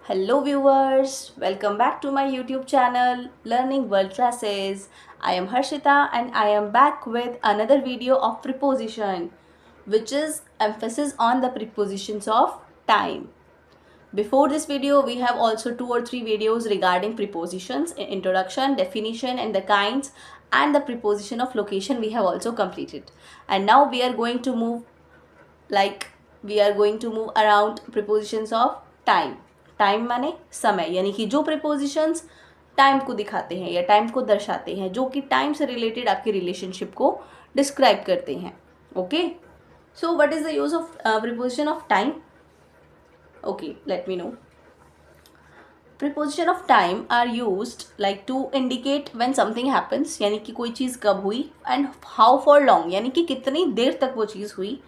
Hello viewers, welcome back to my YouTube channel Learning World Classes. I am Harshita and I am back with another video of preposition which is emphasis on the prepositions of time. Before this video we have also 2 or 3 videos regarding prepositions, introduction, definition and the kinds, and the preposition of location we have also completed. And now we are going to move around prepositions of time. Time माने समय, यानी कि जो prepositions time को दिखाते हैं या time को दर्शाते हैं, जो कि टाइम से रिलेटेड आपकी रिलेशनशिप को डिस्क्राइब करते हैं. Okay, so what is the use of preposition of time? Okay, let me know. Preposition of time are used like to indicate when something happens, यानी कि कोई चीज़ कब हुई, एंड हाउ फॉर लॉन्ग, यानी कि कितनी देर तक वो चीज़ हुई.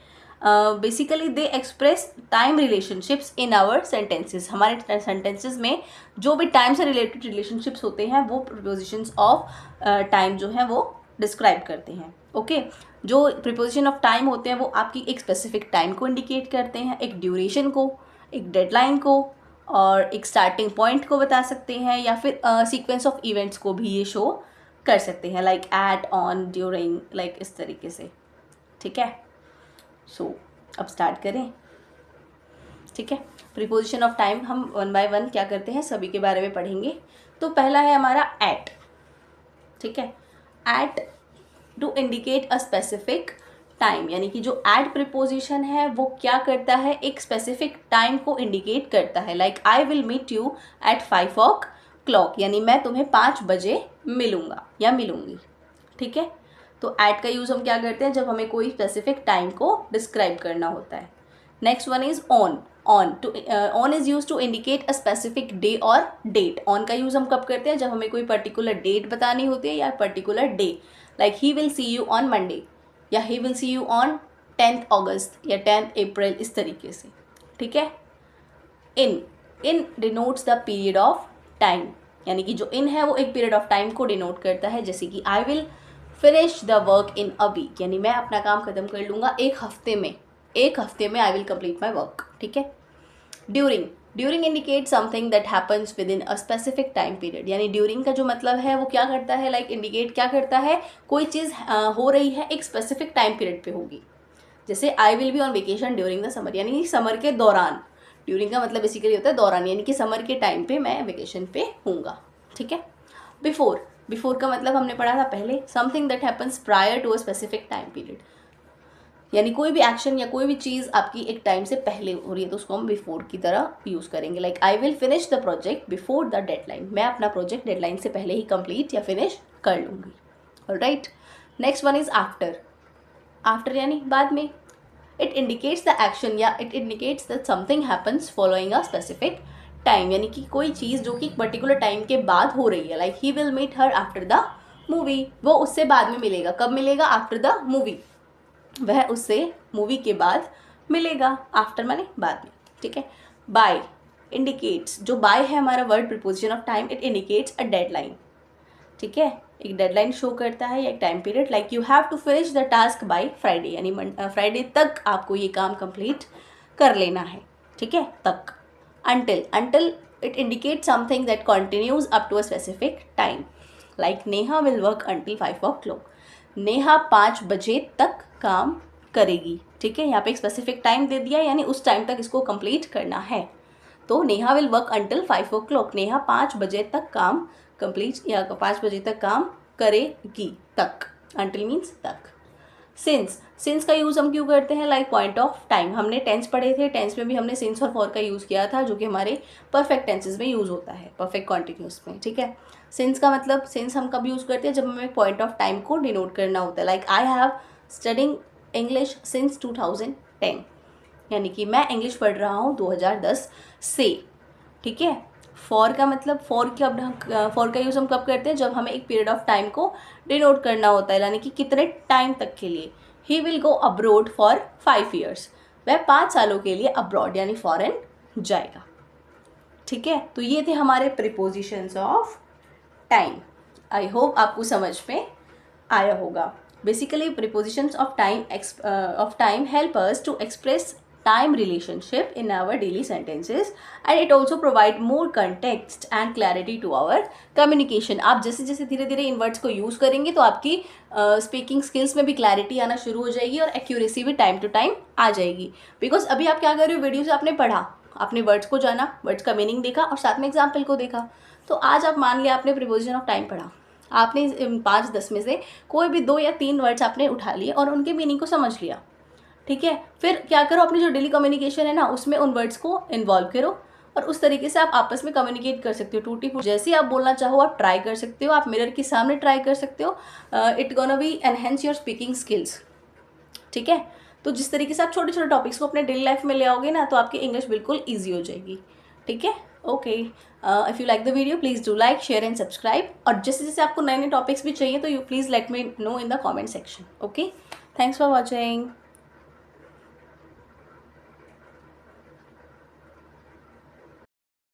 Basically they express time relationships in our sentences. हमारे सेंटेंसेस में जो भी टाइम से रिलेटेड रिलेशनशिप्स होते हैं वो प्रीपोजिशंस ऑफ टाइम जो है वो डिस्क्राइब करते हैं. ओके, जो प्रीपोजिशन ऑफ टाइम होते हैं वो आपकी एक स्पेसिफिक टाइम को इंडिकेट करते हैं, एक ड्यूरेशन को, एक डेडलाइन को, और एक स्टार्टिंग पॉइंट को बता सकते हैं, या फिर सीक्वेंस ऑफ इवेंट्स को भी ये शो कर सकते हैं, like at, on, during, like इस तरीके से. ठीक है, सो अब स्टार्ट करें. ठीक है, प्रीपोजिशन ऑफ टाइम हम वन बाय वन क्या करते हैं सभी के बारे में पढ़ेंगे. तो पहला है हमारा एट. ठीक है, at to indicate a specific time, यानी कि जो एट प्रीपोजिशन है वो क्या करता है, एक स्पेसिफिक टाइम को इंडिकेट करता है. Like I will meet you at 5 o'clock, यानी मैं तुम्हें 5 बजे मिलूंगा या मिलूंगी. ठीक है, तो एट का यूज़ हम क्या करते हैं जब हमें कोई स्पेसिफिक टाइम को डिस्क्राइब करना होता है. Next one is on. On is use to indicate a specific day और डेट. ऑन का यूज़ हम कब करते हैं जब हमें कोई पर्टिकुलर डेट बतानी होती है या particular day, like he will see you on Monday, या he will see you on 10th August या 10th April, इस तरीके से. ठीक है, in denotes the period of time, यानी कि जो इन है वो एक पीरियड ऑफ टाइम को डिनोट करता है. जैसे कि I will finish the work in a week, यानी मैं अपना काम खत्म कर लूँगा एक हफ्ते में I will complete my work. ठीक है. During indicate something that happens with in a specific time period, यानी ड्यूरिंग का जो मतलब है वो क्या करता है, लाइक इंडिकेट क्या करता है, कोई चीज़ हो रही है एक स्पेसिफिक टाइम पीरियड पे होगी. जैसे I will be on vacation during the summer, यानी समर के दौरान. ड्यूरिंग का मतलब बेसिकली होता है दौरान, यानी कि समर के टाइम पे मैं वेकेशन पे हूँगा. ठीक है. बिफोर का मतलब हमने पढ़ा था पहले, something that happens prior to a specific time period, यानी कोई भी एक्शन या कोई भी चीज़ आपकी एक टाइम से पहले हो रही है तो उसको हम बिफोर की तरह यूज़ करेंगे. Like I will finish the project before the deadline, मैं अपना प्रोजेक्ट डेडलाइन से पहले ही कंप्लीट या फिनिश कर लूँगी. Alright. Next one is after यानी बाद में. इट इंडिकेट्स द एक्शन या it indicates that something happens following a specific time, यानी कि कोई चीज़ जो कि पर्टिकुलर टाइम के बाद हो रही है. Like he will meet her after the movie, वो उससे बाद में मिलेगा. कब मिलेगा? आफ्टर द मूवी, वह उससे मूवी के बाद मिलेगा. आफ्टर माने बाद में. ठीक है. बाय इंडिकेट्स, जो बाय है हमारा word preposition of time, it indicates a deadline. ठीक है, एक डेडलाइन शो करता है या एक time period. Like you have to finish the task by Friday, यानी फ्राइडे तक आपको ये काम कंप्लीट कर लेना है. ठीक है, तक. Until it indicates something that continues up to a specific time. Like Neha will work until 5 o'clock. Neha 5 बजे तक काम करेगी. ठीक है, यहाँ पे एक स्पेसिफिक टाइम दे दिया, यानी उस टाइम तक इसको कंप्लीट करना है. तो Neha will work until 5 o'clock, Neha 5 बजे तक काम कंप्लीट या 5 बजे तक काम करेगी. तक, अंटिल मीन्स तक. सिंस का यूज़ हम क्यों करते हैं, लाइक पॉइंट ऑफ टाइम. हमने टेंस पढ़े थे, टेंस में भी हमने सिंस और फॉर का यूज़ किया था, जो कि हमारे परफेक्ट टेंसेस में यूज़ होता है, परफेक्ट कॉन्टिन्यूस में. ठीक है. सिंस का मतलब, सिंस हम कब यूज़ करते हैं जब हमें पॉइंट ऑफ टाइम को डिनोट करना होता है. Like I have studying English since 2010, यानी कि मैं इंग्लिश पढ़ रहा हूँ 2010 से. ठीक है. फॉर का मतलब, फॉर का यूज़ हम कब करते हैं जब हमें एक पीरियड ऑफ टाइम को डिनोट करना होता है, यानी कि कितने टाइम तक के लिए. He will go abroad for 5 years, वह 5 सालों के लिए अब्रॉड यानी फॉरेन जाएगा. ठीक है, तो ये थे हमारे prepositions of time. I hope आपको समझ में आया होगा. Basically prepositions of time help us to express time relationship in our daily sentences, and it also provide more context and clarity to our communication. आप जैसे जैसे धीरे धीरे इन वर्ड्स को यूज़ करेंगे तो आपकी स्पीकिंग स्किल्स में भी क्लैरिटी आना शुरू हो जाएगी और एक्यूरेसी भी टाइम टू टाइम आ जाएगी. बिकॉज अभी आप क्या कर रहे हो, वीडियो से आपने पढ़ा, आपने वर्ड्स को जाना, वर्ड्स का मीनिंग देखा और साथ में एग्जाम्पल को देखा. तो आज आप मान लिया आपने प्रीपोजिशन ऑफ टाइम पढ़ा, आपने 5-10 में से कोई भी 2 या 3 वर्ड्स आपने उठा लिए और उनके मीनिंग को समझ लिया. ठीक है, फिर क्या करो, अपनी जो डेली कम्युनिकेशन है ना उसमें उन वर्ड्स को इन्वॉल्व करो और उस तरीके से आप आपस में कम्युनिकेट कर सकते हो. टूटी फूटी जैसे आप बोलना चाहो आप ट्राई कर सकते हो, आप मिरर के सामने ट्राई कर सकते हो. It gonna be enhance your speaking skills. ठीक है, तो जिस तरीके से आप छोटे छोटे टॉपिक्स को अपने डेली लाइफ में ले आओगे ना तो आपकी इंग्लिश बिल्कुल ईजी हो जाएगी. ठीक है, okay. If you like the video please do like, share and subscribe. और जैसे जैसे आपको नए नए टॉपिक्स भी चाहिए तो you please let me no in the comment section. Okay, thanks for watching.